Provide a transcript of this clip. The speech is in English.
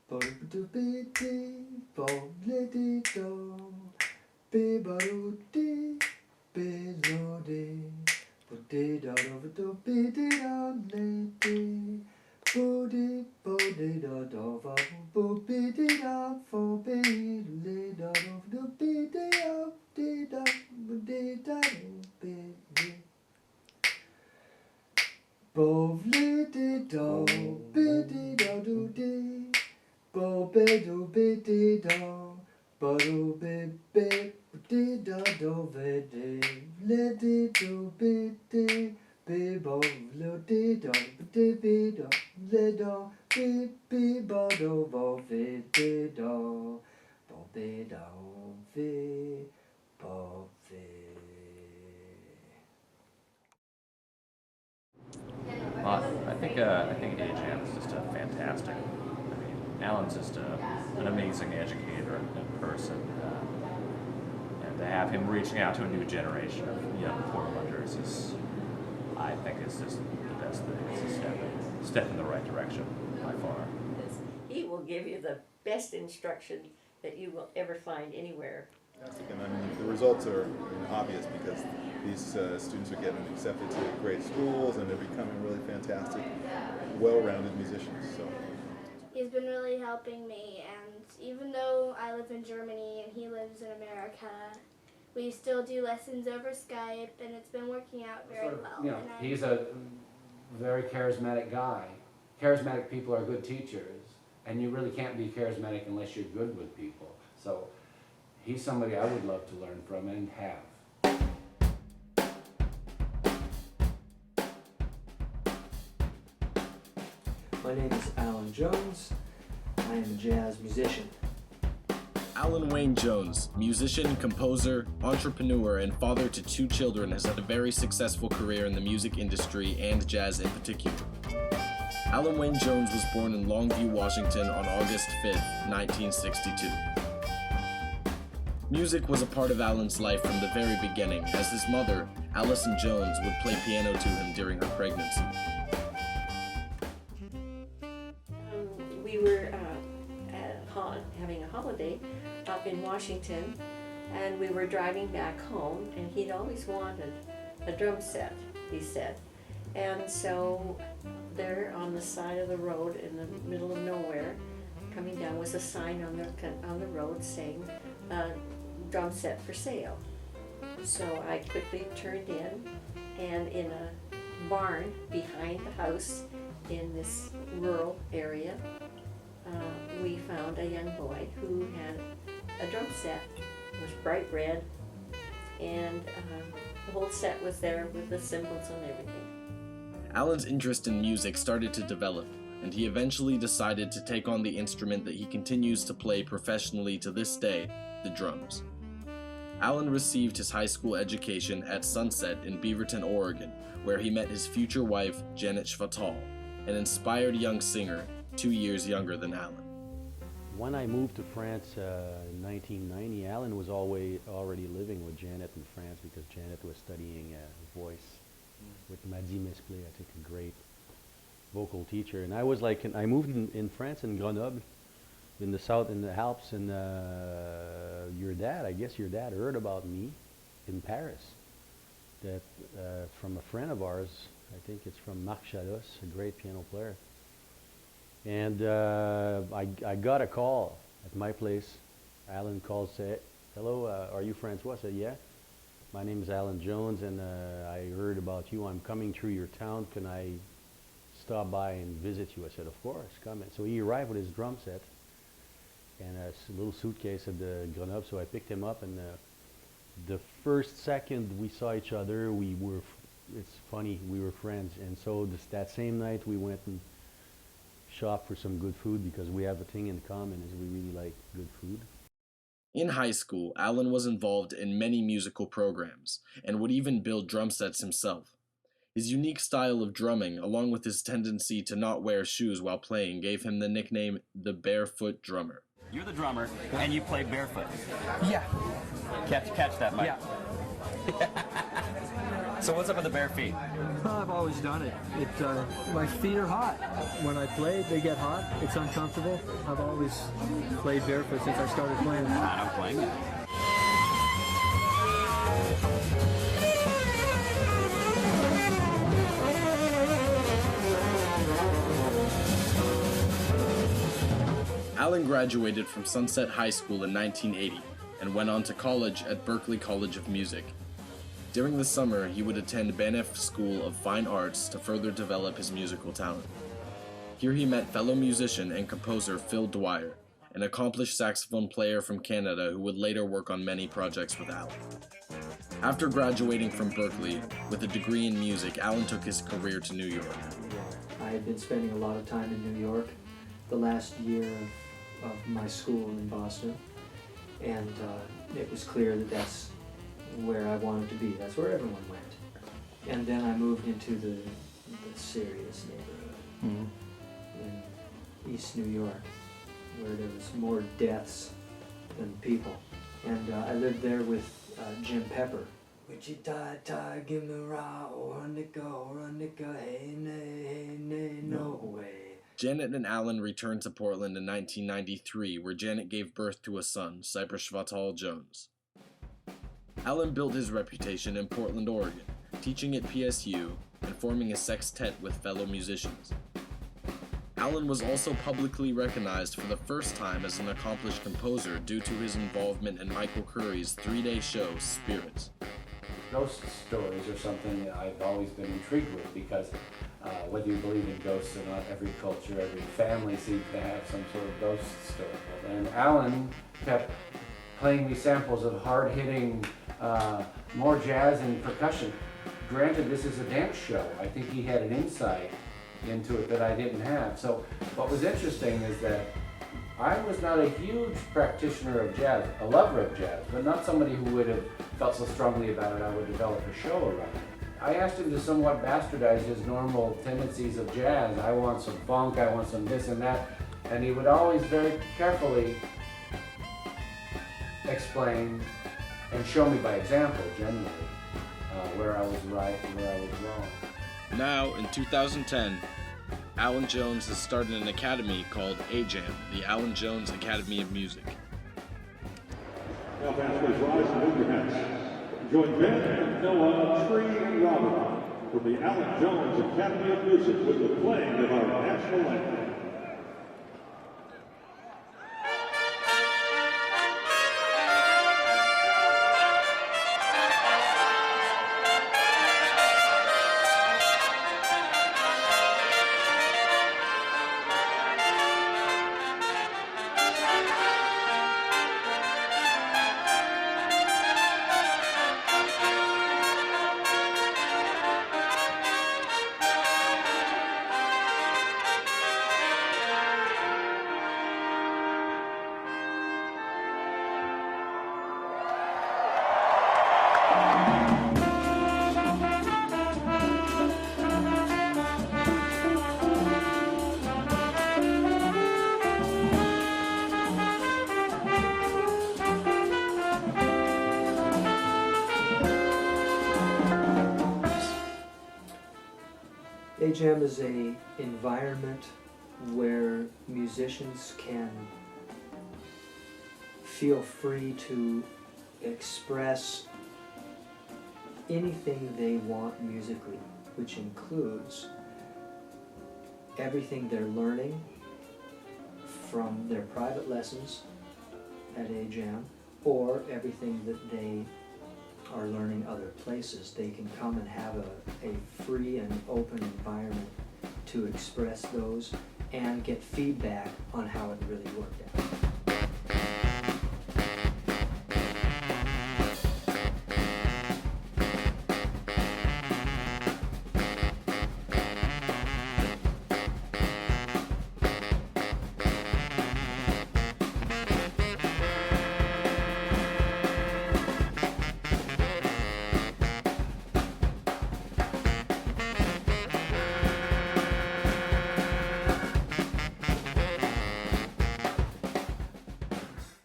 bo do be dee, bo le dee do, be ba do dee, be do dee, bo dee da do be dee da le dee, bo dee da do va bo be dee da fo be le da do be dee da bo dee da be dee. Bo le dee do be dee da do dee. Bo be do be dee do, bo do be dee da do ve dee, le dee do be dee, be bo lo dee do be do, le do be bo do bo ve dee do, bo be do ve bo ve. Well, I think AJM is just a fantastic. I mean, Alan's just an amazing educator and person, and to have him reaching out to a new generation of young Portlanders is, I think, is just the best thing. It's a step in the right direction by far. He will give you the best instruction that you will ever find anywhere. And I mean, the results are obvious because these students are getting accepted to great schools and they're becoming really fantastic, well-rounded musicians. So he's been really helping me, and even though I live in Germany and he lives in America, we still do lessons over Skype, and it's been working out very well. You know, he's a very charismatic guy. Charismatic people are good teachers, and you really can't be charismatic unless you're good with people. So he's somebody I would love to learn from and have. My name is Alan Jones. I am a jazz musician. Alan Wayne Jones, musician, composer, entrepreneur, and father to 2 children, has had a very successful career in the music industry and jazz in particular. Alan Wayne Jones was born in Longview, Washington on August 5th, 1962. Music was a part of Alan's life from the very beginning, as his mother, Allison Jones, would play piano to him during her pregnancy. We were having a holiday up in Washington, and we were driving back home, and he'd always wanted a drum set, he said. And so there on the side of the road in the middle of nowhere, coming down, was a sign on the road saying, drum set for sale. So I quickly turned in, and in a barn behind the house in this rural area, we found a young boy who had a drum set. It was bright red, and the whole set was there with the cymbals and everything. Alan's interest in music started to develop, and he eventually decided to take on the instrument that he continues to play professionally to this day, the drums. Alan received his high school education at Sunset in Beaverton, Oregon, where he met his future wife, Janet Schvatal, an inspired young singer 2 years younger than Alan. When I moved to France in 1990, Alan was already living with Janet in France because Janet was studying voice with Madi Mesplé, I think a great vocal teacher. And I was like, I moved in France, in Grenoble, in the south, in the Alps, and I guess your dad heard about me in Paris, that from a friend of ours, I think it's from Marc Chalos, a great piano player. And I got a call at my place. Alan called, said, hello, are you Francois? I said, yeah. My name is Alan Jones, and I heard about you. I'm coming through your town. Can I stop by and visit you? I said, of course, come in. So he arrived with his drum set and a little suitcase at the Grenoble. So I picked him up, and the first second we saw each other, it's funny, we were friends. And so that same night we went and shop for some good food because we have a thing in common, is we really like good food. In high school, Alan was involved in many musical programs and would even build drum sets himself. His unique style of drumming, along with his tendency to not wear shoes while playing, gave him the nickname the Barefoot Drummer. You're the drummer, and you play barefoot. Yeah. Catch that, Mike. Yeah. So what's up with the bare feet? Well, I've always done it. My feet are hot. When I play, they get hot. It's uncomfortable. I've always played barefoot since I started playing. I don't blame you. Alan graduated from Sunset High School in 1980 and went on to college at Berklee College of Music. During the summer, he would attend Banff School of Fine Arts to further develop his musical talent. Here he met fellow musician and composer Phil Dwyer, an accomplished saxophone player from Canada who would later work on many projects with Alan. After graduating from Berklee with a degree in music, Alan took his career to New York. I had been spending a lot of time in New York the last year of my school in Boston, and it was clear that that's where I wanted to be. That's where everyone went. And then I moved into the serious neighborhood in East New York, where there was more deaths than people. And I lived there with Jim Pepper. Wichita, give me raw, run nickel, hey, nay, no way. Janet and Alan returned to Portland in 1993, where Janet gave birth to a son, Cypress Shvatal Jones. Alan built his reputation in Portland, Oregon, teaching at PSU and forming a sextet with fellow musicians. Alan was also publicly recognized for the first time as an accomplished composer due to his involvement in Michael Curry's three-day show, Spirits. Ghost stories are something that I've always been intrigued with because whether you believe in ghosts or not, every culture, every family seems to have some sort of ghost story. And Alan kept playing me samples of hard-hitting, more jazz and percussion. Granted, this is a dance show. I think he had an insight into it that I didn't have. So what was interesting is that I was not a huge practitioner of jazz, a lover of jazz, but not somebody who would have felt so strongly about it I would develop a show around it. I asked him to somewhat bastardize his normal tendencies of jazz. I want some funk, I want some this and that, and he would always very carefully explain and show me by example, generally, where I was right and where I was wrong. Now, in 2010, Alan Jones has started an academy called AJAM, the Alan Jones Academy of Music. Now, fans, please rise and move your hands. Join Ben, Noah, Tree, and Robert from the Alan Jones Academy of Music with the playing of our national anthem. AJAM is an environment where musicians can feel free to express anything they want musically, which includes everything they're learning from their private lessons at AJAM or everything that they are learning other places. They can come and have a free and open environment to express those and get feedback on how it really worked out.